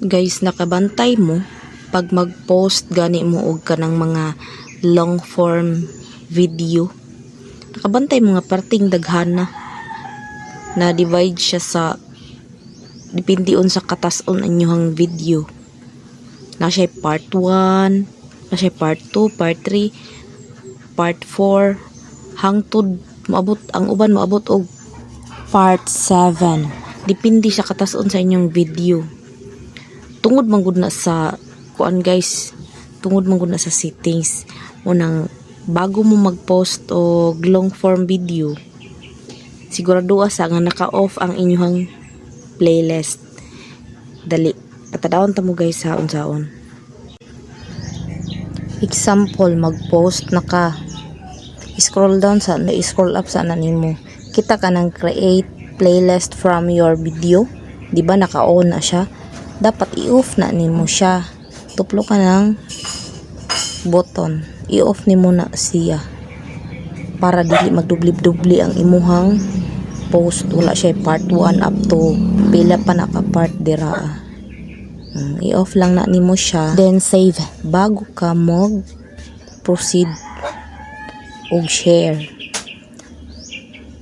Guys, nakabantay mo pag mag-post gani mo og kanang mga long form video. Nakabantay mo nga parting daghana na divide siya sa dipindion sa katas-on anyuhang video. Na siya part 1, na siya part 2, part 3, part 4 hangtod maabot ang uban maabot og part 7. Dipindi sa katas-on sa inyong video. Tungod man gud na sa kuan guys, tungod man gud na sa settings unang bago mo mag-post og long form video, sigurado sa nga naka-off ang inyong playlist. Dali patadawon ta mo guys sa unsaon. Example, mag-post naka scroll down sa scroll up sa nimo, kita ka nang create playlist from your video, di ba naka-on na siya, dapat i-off na nimo siya. Tuplo ka ng button, i-off nimo na siya para dili magdubli-dubli ang imuhang post. Wala siya part 1 up to pila pa naka part dira. I-off lang na nimo siya, then save bago ka mag proceed og share.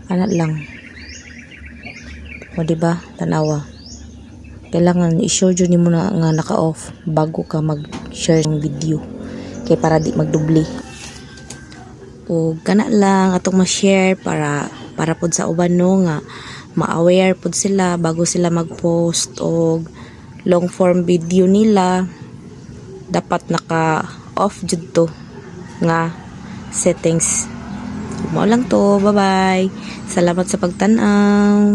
Ana lang. O diba, tanawa. Kailangan i-show jud nimo na nga naka-off bago ka mag-share ng video. Kay para di magdubli. O kana lang atong ma-share para pod sa uban no nga ma-aware pod sila bago sila mag-post og long form video nila. Dapat naka-off jud to nga settings. Mo lang to. Bye-bye. Salamat sa pagtan-aw.